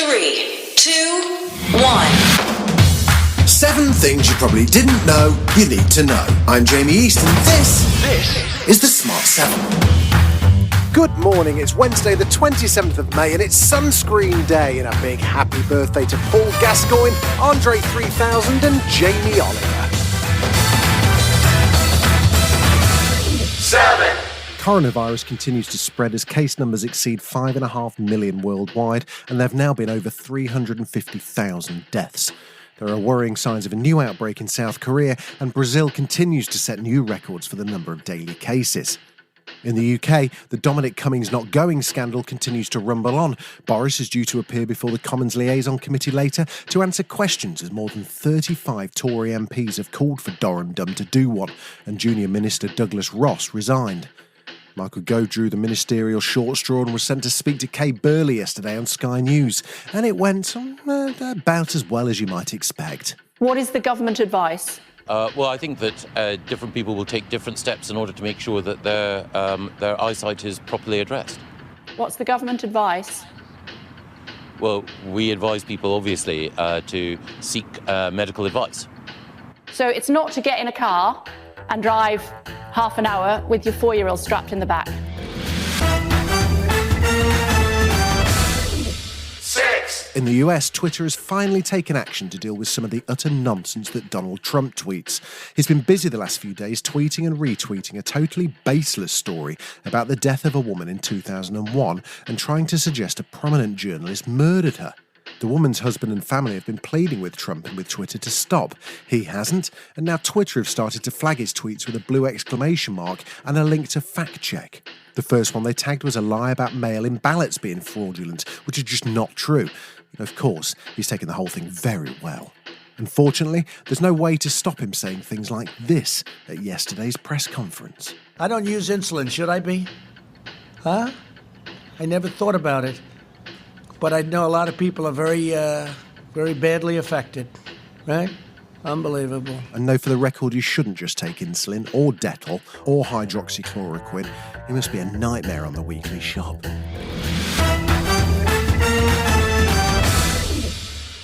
3, 2, 1. 7 things you probably didn't know you need to know. I'm Jamie East and this is the Smart 7. Good morning, it's Wednesday the 27th of May and it's Sunscreen Day, and a big happy birthday to Paul Gascoigne, Andre 3000 and Jamie Oliver. 7. Coronavirus continues to spread as case numbers exceed 5.5 million worldwide, and there have now been over 350,000 deaths. There are worrying signs of a new outbreak in South Korea, and Brazil continues to set new records for the number of daily cases. In the UK, the Dominic Cummings not going scandal continues to rumble on. Boris is due to appear before the Commons Liaison Committee later to answer questions, as more than 35 Tory MPs have called for Durham to do one, and Junior Minister Douglas Ross resigned. Michael Gove drew the ministerial short straw and was sent to speak to Kay Burley yesterday on Sky News, and it went about as well as you might expect. What is the government advice? Well, I think that different people will take different steps in order to make sure that their eyesight is properly addressed. What's the government advice? Well, we advise people, obviously, to seek medical advice. So it's not to get in a car and drive half an hour with your 4-year-old strapped in the back. 6. In the US, Twitter has finally taken action to deal with some of the utter nonsense that Donald Trump tweets. He's been busy the last few days tweeting and retweeting a totally baseless story about the death of a woman in 2001 and trying to suggest a prominent journalist murdered her. The woman's husband and family have been pleading with Trump and with Twitter to stop. He hasn't, and now Twitter have started to flag his tweets with a blue exclamation mark and a link to fact check. The first one they tagged was a lie about mail-in ballots being fraudulent, which is just not true. Of course, he's taken the whole thing very well. Unfortunately, there's no way to stop him saying things like this at yesterday's press conference. I don't use insulin, should I be? Huh? I never thought about it. But I know a lot of people are very badly affected, right? Unbelievable. And know for the record, you shouldn't just take insulin or Dettol or hydroxychloroquine. It must be a nightmare on the weekly shop.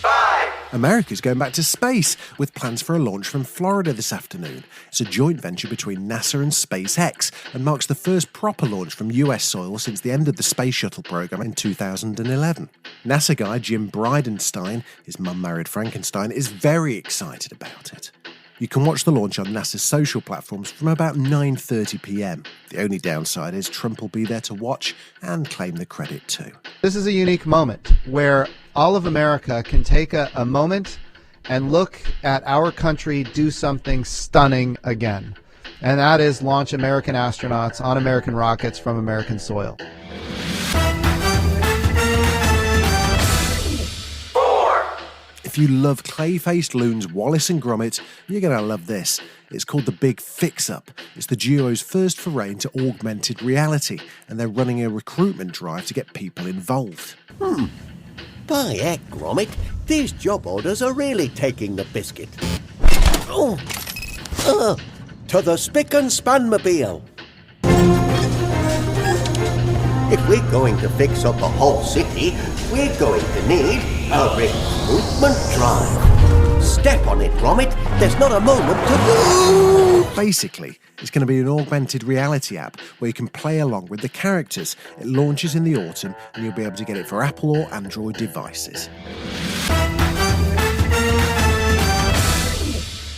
5. America's going back to space with plans for a launch from Florida this afternoon. It's a joint venture between NASA and SpaceX and marks the first proper launch from US soil since the end of the Space Shuttle program in 2011. NASA guy Jim Bridenstine, his mum married Frankenstein, is very excited about it. You can watch the launch on NASA's social platforms from about 9:30 p.m. The only downside is Trump will be there to watch and claim the credit too. This is a unique moment where all of America can take a moment and look at our country do something stunning again. And that is launch American astronauts on American rockets from American soil. 4. If you love clay-faced loons Wallace and Gromit, you're going to love this. It's called The Big Fix-Up. It's the duo's first foray into augmented reality, and they're running a recruitment drive to get people involved. By heck, Gromit, these job orders are really taking the biscuit. To the spick and span mobile. If we're going to fix up a whole city, we're going to need a recruitment drive. Step on it, Gromit. There's not a moment to... Basically, it's going to be an augmented reality app where you can play along with the characters. It launches in the autumn and you'll be able to get it for Apple or Android devices.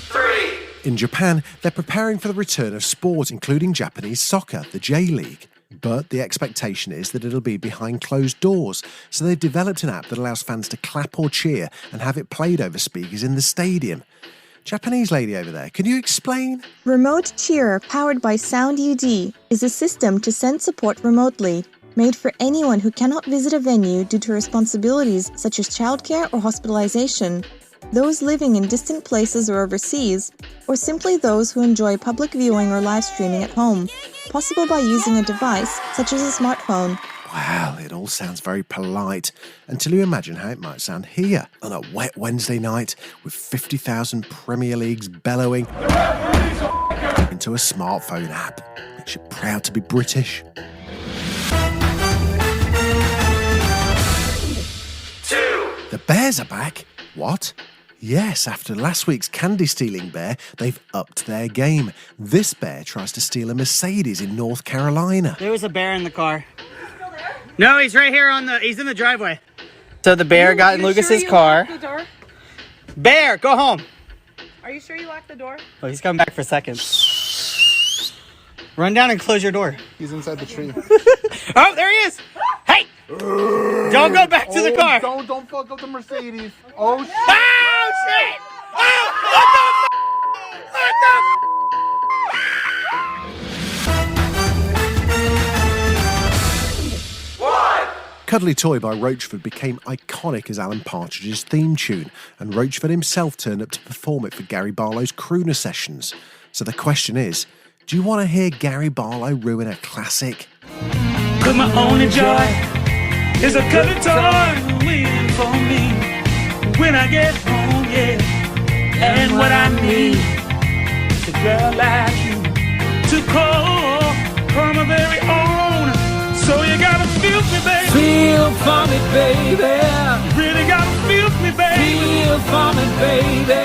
3. In Japan, they're preparing for the return of sport, including Japanese soccer, the J-League. But the expectation is that it'll be behind closed doors, so they've developed an app that allows fans to clap or cheer and have it played over speakers in the stadium. Japanese lady over there, can you explain? Remote Cheerer, powered by Sound UD, is a system to send support remotely, made for anyone who cannot visit a venue due to responsibilities such as childcare or hospitalization, those living in distant places or overseas, or simply those who enjoy public viewing or live streaming at home, possible by using a device such as a smartphone. Wow, it all sounds very polite, until you imagine how it might sound here on a wet Wednesday night with 50,000 Premier Leagues bellowing into a smartphone app. Makes you proud to be British. 2. The bears are back? What? Yes, after last week's candy-stealing bear, they've upped their game. This bear tries to steal a Mercedes in North Carolina. There was a bear in the car. No, he's right here he's in the driveway. So the bear got in Lucas's car. The door? Bear, go home. Are you sure you locked the door? Oh, he's coming back for seconds. Run down and close your door. He's inside the tree. Oh, there he is. Hey! Don't go back to the car. Don't fuck up the Mercedes. Oh, shit. Oh, shit! Oh, what the One. Cuddly Toy by Roachford became iconic as Alan Partridge's theme tune, and Roachford himself turned up to perform it for Gary Barlow's crooner sessions. So the question is, do you want to hear Gary Barlow ruin a classic? Cause my only joy is a cuddly toy waiting for me when I get home, yeah. And what I need is a girl like you to call my very own. So you gotta feel me, baby. Feel for me, baby. You really gotta feel me, baby. Feel for me, baby.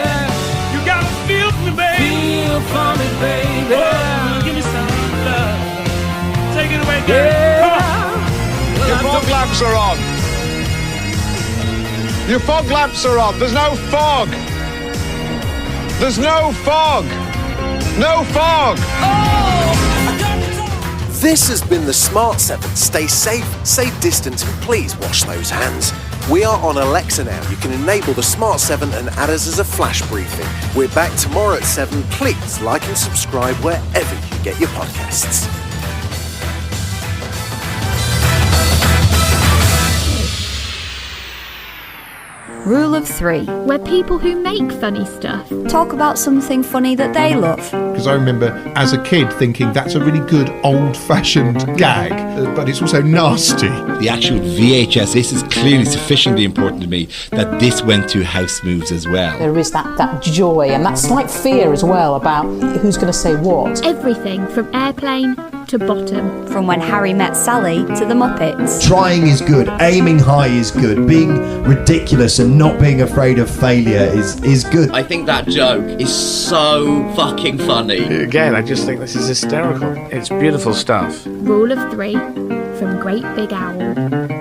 You gotta feel me, baby. Feel for me, baby. Oh, give me some love. Take it away, girl. Yeah. Come on. Your fog lamps are on. Your fog lamps are on. There's no fog. There's no fog. No fog. This has been the Smart 7. Stay safe, stay distant, and please wash those hands. We are on Alexa now. You can enable the Smart 7 and add us as a flash briefing. We're back tomorrow at 7. Please like and subscribe wherever you get your podcasts. Rule of 3. Where people who make funny stuff talk about something funny that they love. Because I remember as a kid thinking that's a really good old-fashioned gag, but it's also nasty. The actual VHS, this is clearly sufficiently important to me that this went to house moves as well. There is that joy and that slight fear as well about who's going to say what. Everything from Airplane to Bottom. From When Harry Met Sally to The Muppets. Trying is good, aiming high is good, being ridiculous and not being afraid of failure is good. I think that joke is so fucking funny. Again, I just think this is hysterical. It's beautiful stuff. Rule of 3 from Great Big Owl.